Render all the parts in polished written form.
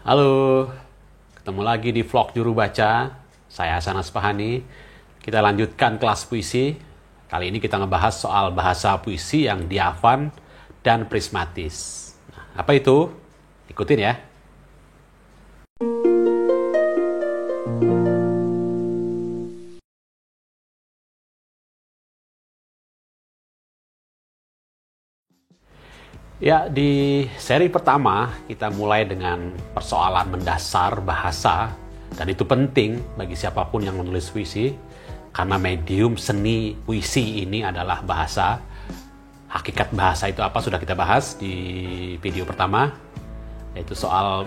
Halo, ketemu lagi di vlog Juru Baca. Saya Hasan Aspahani. Kita lanjutkan kelas puisi. Kali ini kita ngebahas soal bahasa puisi yang diafan dan prismatis. Nah, apa itu? Ikutin ya. Ya, di seri pertama kita mulai dengan persoalan mendasar bahasa, dan itu penting bagi siapapun yang menulis puisi karena medium seni puisi ini adalah bahasa. Hakikat bahasa itu apa sudah kita bahas di video pertama, yaitu soal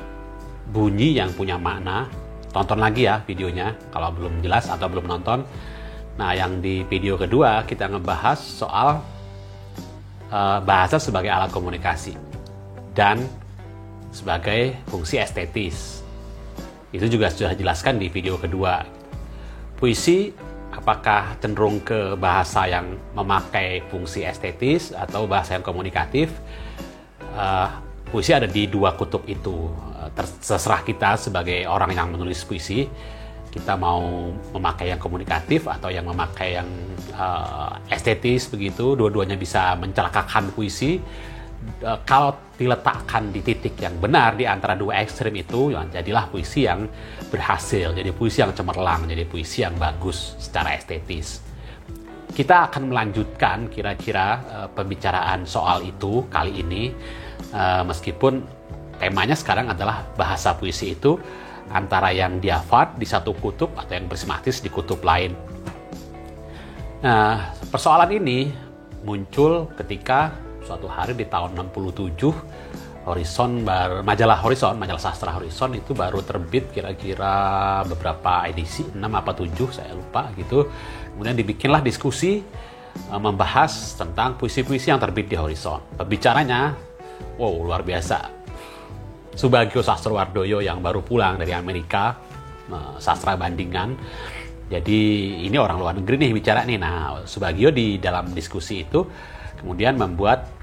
bunyi yang punya makna. Tonton lagi ya videonya kalau belum jelas atau belum nonton. Nah, yang di video kedua kita ngebahas soal bahasa sebagai alat komunikasi dan sebagai fungsi estetis. Itu juga sudah dijelaskan di video kedua. Puisi apakah cenderung ke bahasa yang memakai fungsi estetis atau bahasa yang komunikatif? Puisi ada di dua kutub itu. Terserah kita sebagai orang yang menulis puisi, kita mau memakai yang komunikatif atau yang memakai yang estetis begitu. Dua-duanya bisa mencelakakan puisi. Kalau diletakkan di titik yang benar di antara dua ekstrem itu, ya, jadilah puisi yang berhasil, jadi puisi yang cemerlang, jadi puisi yang bagus secara estetis. Kita akan melanjutkan kira-kira pembicaraan soal itu kali ini, meskipun temanya sekarang adalah bahasa puisi itu antara yang diafat di satu kutub atau yang prismatis di kutub lain. Nah, persoalan ini muncul ketika suatu hari di tahun 67 majalah sastra Horizon itu baru terbit kira-kira beberapa edisi, 6 apa 7 saya lupa gitu. Kemudian dibikinlah diskusi membahas tentang puisi-puisi yang terbit di Horizon. Pembicaranya luar biasa. Subagio Sastrowardoyo yang baru pulang dari Amerika, sastra bandingan. Jadi ini orang luar negeri nih bicara nih. Nah, Subagio di dalam diskusi itu kemudian membuat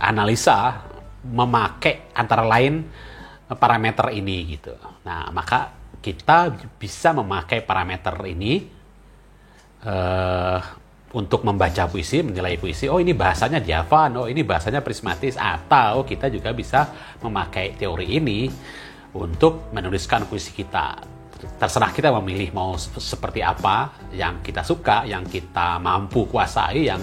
analisa memakai antara lain parameter ini gitu. Nah, maka kita bisa memakai parameter ini untuk membaca puisi, menilai puisi. Oh, ini bahasanya diafan, oh ini bahasanya prismatis. Atau kita juga bisa memakai teori ini untuk menuliskan puisi kita. Terserah kita memilih mau seperti apa yang kita suka, yang kita mampu kuasai, yang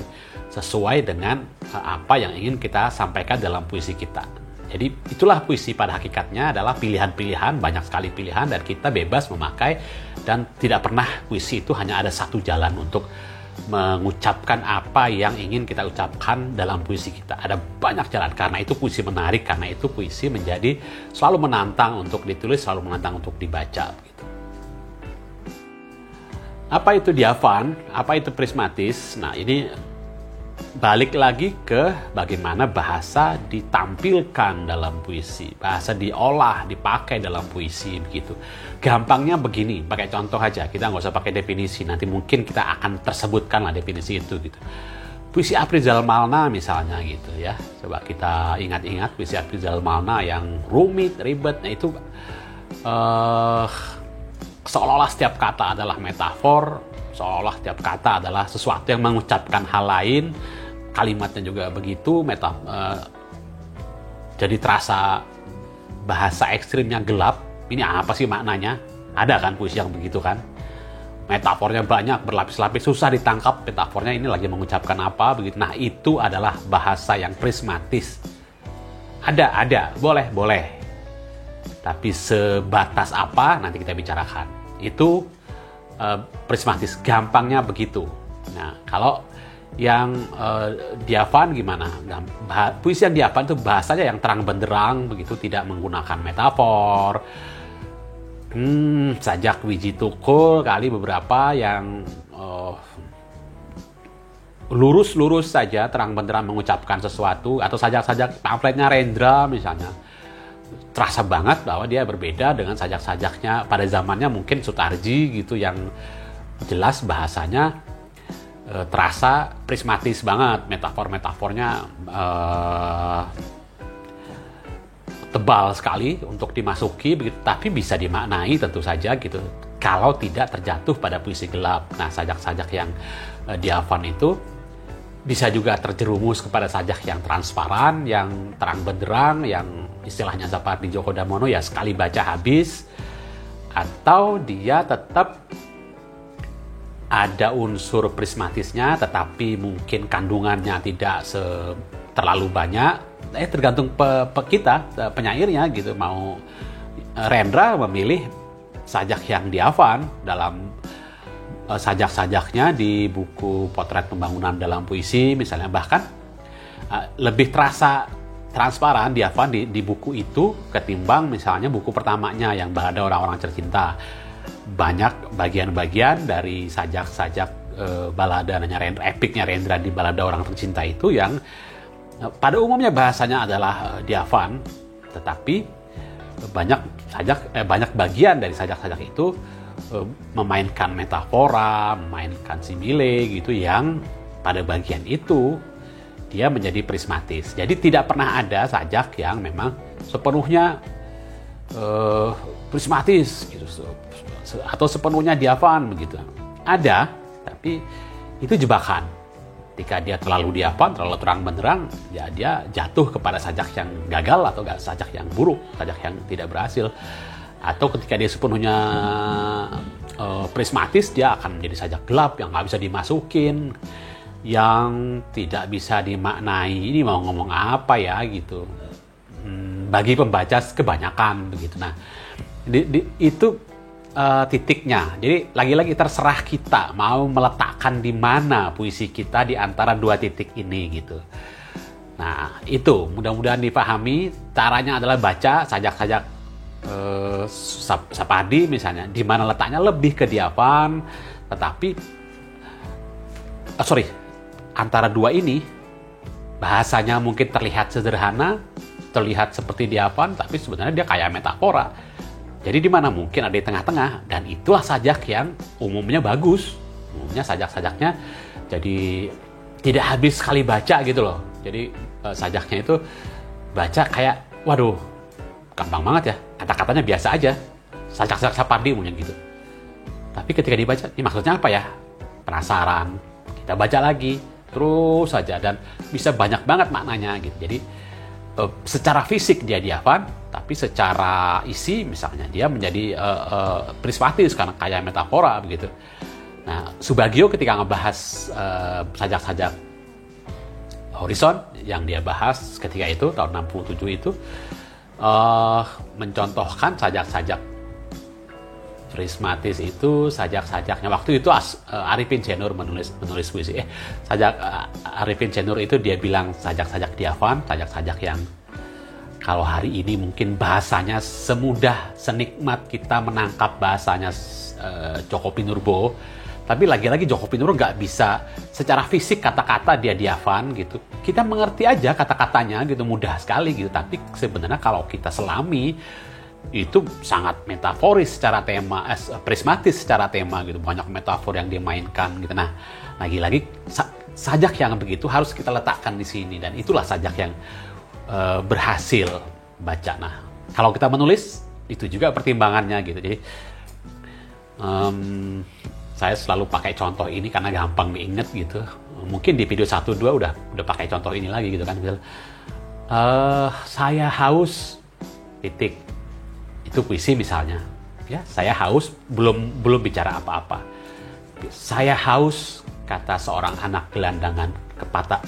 sesuai dengan apa yang ingin kita sampaikan dalam puisi kita. Jadi itulah puisi pada hakikatnya adalah pilihan-pilihan, banyak sekali pilihan, dan kita bebas memakai, dan tidak pernah puisi itu hanya ada satu jalan untuk mengucapkan apa yang ingin kita ucapkan dalam puisi kita. Ada banyak jalan, karena itu puisi menarik, karena itu puisi menjadi selalu menantang untuk ditulis, selalu menantang untuk dibaca gitu. Apa itu diafan? Apa itu prismatis? Nah, ini balik lagi ke bagaimana bahasa ditampilkan dalam puisi, bahasa diolah, dipakai dalam puisi begitu. Gampangnya begini, pakai contoh aja, kita nggak usah pakai definisi, nanti mungkin kita akan tersebutkan lah definisi itu gitu. Puisi Afrizal Malna misalnya gitu ya, coba kita ingat-ingat puisi Afrizal Malna yang rumit, ribet, nah itu seolah-olah setiap kata adalah metafor, seolah-olah setiap kata adalah sesuatu yang mengucapkan hal lain. Kalimatnya juga begitu, jadi terasa bahasa ekstrimnya gelap. Ini apa sih maknanya? Ada kan puisi yang begitu kan? Metafornya banyak, berlapis-lapis, susah ditangkap metafornya ini lagi mengucapkan apa begitu. Nah, itu adalah bahasa yang prismatis. Ada, boleh. Tapi sebatas apa nanti kita bicarakan. Itu prismatis, gampangnya begitu. Nah, kalau yang diafan gimana? Puisi yang diafan itu bahasanya yang terang benderang begitu, tidak menggunakan metafor. Sajak Wiji Tukul kali beberapa yang lurus-lurus saja, terang benderang mengucapkan sesuatu, atau sajak-sajak pamfletnya Rendra misalnya. Terasa banget bahwa dia berbeda dengan sajak-sajaknya pada zamannya mungkin Sutarji gitu, yang jelas bahasanya terasa prismatis banget, metafor-metafornya tebal sekali untuk dimasuki begitu, tapi bisa dimaknai tentu saja gitu kalau tidak terjatuh pada puisi gelap. Nah, sajak-sajak yang diafan itu bisa juga terjerumus kepada sajak yang transparan, yang terang benderang, yang istilahnya Sapardi Djoko Damono ya sekali baca habis, atau dia tetap ada unsur prismatisnya tetapi mungkin kandungannya tidak terlalu banyak. Tergantung kita penyairnya gitu, mau Rendra memilih sajak yang diafan dalam sajak-sajaknya di buku Potret Pembangunan dalam Puisi misalnya, bahkan lebih terasa transparan diafan di buku itu ketimbang misalnya buku pertamanya yang Balada Orang-orang Tercinta. Banyak bagian-bagian dari sajak-sajak balada epiknya Rendra di Balada Orang Tercinta itu yang pada umumnya bahasanya adalah diafan, tetapi banyak bagian dari sajak-sajak itu memainkan metafora, memainkan simile gitu, yang pada bagian itu dia menjadi prismatis. Jadi tidak pernah ada sajak yang memang sepenuhnya prismatis gitu, atau sepenuhnya diafan begitu. Ada, tapi itu jebakan. Ketika dia terlalu diafan, terlalu terang benderang, ya dia jatuh kepada sajak yang gagal atau sajak yang buruk, sajak yang tidak berhasil. Atau ketika dia sepenuhnya prismatis, dia akan menjadi sajak gelap yang nggak bisa dimasukin, yang tidak bisa dimaknai. Ini mau ngomong apa ya gitu. Bagi pembaca kebanyakan begitu. Nah, itu titiknya. Jadi lagi-lagi terserah kita mau meletakkan di mana puisi kita di antara dua titik ini gitu. Nah, itu mudah-mudahan dipahami. Caranya adalah baca sajak-sajak Sapardi misalnya, di mana letaknya lebih ke diafan, tetapi antara dua ini bahasanya mungkin terlihat sederhana, terlihat seperti diafan, tapi sebenarnya dia kayak metafora. Jadi di mana mungkin ada di tengah-tengah, dan itulah sajak yang umumnya bagus. Umumnya sajak-sajaknya jadi tidak habis sekali baca gitu loh. Jadi sajaknya itu baca kayak, waduh, gampang banget ya. Kata-katanya biasa aja. Sajak-sajak Sapardi umumnya gitu. Tapi ketika dibaca, ini maksudnya apa ya? Penasaran. Kita baca lagi, terus saja, dan bisa banyak banget maknanya gitu. Jadi secara fisik dia diafan, tapi secara isi misalnya dia menjadi prismatis karena kayak metafora begitu. Nah, Subagio ketika ngebahas sajak-sajak Horizon yang dia bahas ketika itu tahun 67 itu mencontohkan sajak-sajak prismatis itu, sajak-sajaknya waktu itu Arifin Cenur menulis puisi. Arifin Cenur itu dia bilang sajak-sajak diafan, sajak-sajak yang kalau hari ini mungkin bahasanya senikmat kita menangkap bahasanya Djoko Pinurbo, tapi lagi-lagi Djoko Pinurbo nggak bisa secara fisik kata-kata dia diafan gitu. Kita mengerti aja kata-katanya gitu, mudah sekali gitu. Tapi sebenarnya kalau kita selami, itu sangat metaforis secara tema, prismatis secara tema gitu. Banyak metafor yang dimainkan gitu. Nah, lagi-lagi sajak yang begitu harus kita letakkan di sini, dan itulah sajak yang berhasil baca. Nah, kalau kita menulis itu juga pertimbangannya gitu. Jadi saya selalu pakai contoh ini karena gampang diingat gitu. Mungkin di video 1-2 udah pakai contoh ini lagi gitu kan. Saya haus titik. Itu puisi misalnya. Ya, saya haus belum bicara apa-apa. Saya haus, kata seorang anak gelandangan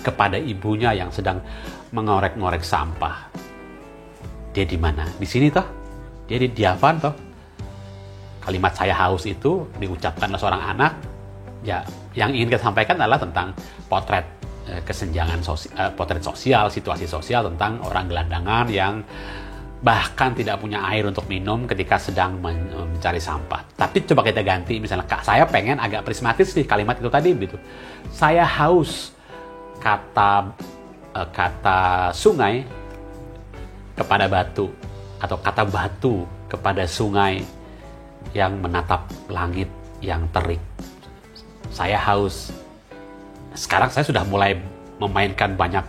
kepada ibunya yang sedang mengorek-ngorek sampah. Dia di mana? Di sini toh. Dia di diafan toh. Kalimat saya haus itu diucapkan oleh seorang anak. Ya, yang ingin kita sampaikan adalah tentang potret kesenjangan sosial, potret sosial, situasi sosial tentang orang gelandangan yang bahkan tidak punya air untuk minum ketika sedang mencari sampah. Tapi coba kita ganti, misalnya saya pengen agak prismatis di kalimat itu tadi gitu. Saya haus, kata sungai kepada batu, atau kata batu kepada sungai yang menatap langit yang terik. Saya haus. Sekarang saya sudah mulai memainkan banyak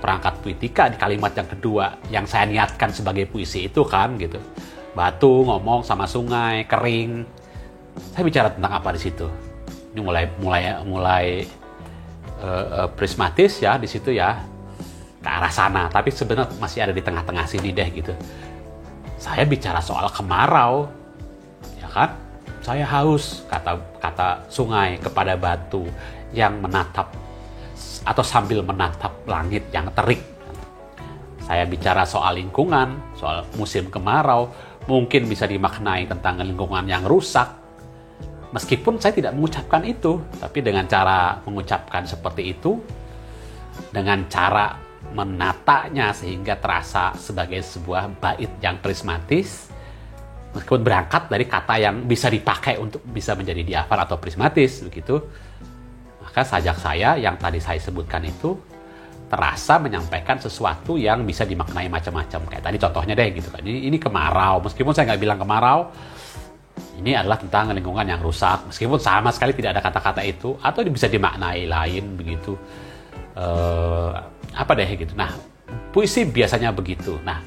perangkat puitika di kalimat yang kedua yang saya niatkan sebagai puisi itu kan gitu. Batu ngomong sama sungai, kering. Saya bicara tentang apa di situ? Ini mulai prismatis ya di situ ya, ke arah sana. Tapi sebenarnya masih ada di tengah-tengah sini deh gitu. Saya bicara soal kemarau, ya kan? Saya haus, kata sungai kepada batu yang menatap atau sambil menatap langit yang terik. Saya bicara soal lingkungan, soal musim kemarau, mungkin bisa dimaknai tentang lingkungan yang rusak. Meskipun saya tidak mengucapkan itu, tapi dengan cara mengucapkan seperti itu, dengan cara menatanya sehingga terasa sebagai sebuah bait yang prismatis, meskipun berangkat dari kata yang bisa dipakai untuk bisa menjadi diafan atau prismatis, begitu. Maka sajak saya yang tadi saya sebutkan itu terasa menyampaikan sesuatu yang bisa dimaknai macam-macam. Kayak tadi contohnya deh gitu kan. Ini kemarau, meskipun saya nggak bilang kemarau, ini adalah tentang lingkungan yang rusak. Meskipun sama sekali tidak ada kata-kata itu, atau bisa dimaknai lain begitu. Apa deh gitu. Nah, puisi biasanya begitu. Nah,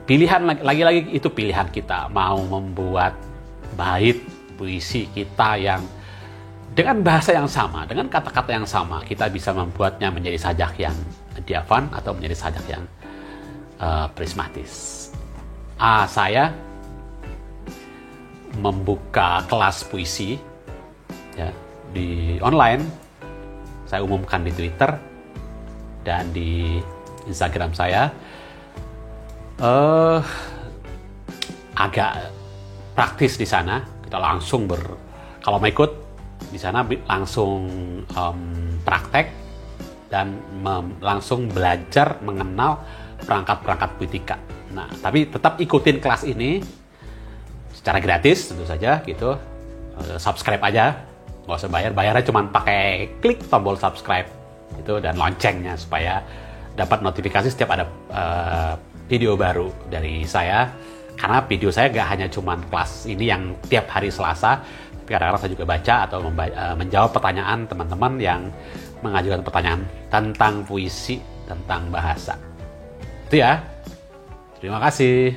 pilihan lagi-lagi itu pilihan kita mau membuat bait puisi kita yang dengan bahasa yang sama, dengan kata-kata yang sama, kita bisa membuatnya menjadi sajak yang diafan atau menjadi sajak yang prismatis. Saya membuka kelas puisi ya, di online. Saya umumkan di Twitter dan di Instagram saya. Agak praktis di sana. Kita langsung kalau mau ikut di sana langsung praktek dan langsung belajar mengenal perangkat-perangkat puitika. Nah, tapi tetap ikutin kelas ini secara gratis tentu saja gitu. Subscribe aja, nggak usah bayar. Bayarnya cuma pakai klik tombol subscribe itu dan loncengnya supaya dapat notifikasi setiap ada video baru dari saya. Karena video saya nggak hanya cuma kelas ini yang tiap hari Selasa, tapi kadang-kadang saya juga baca atau menjawab pertanyaan teman-teman yang mengajukan pertanyaan tentang puisi, tentang bahasa. Itu ya. Terima kasih.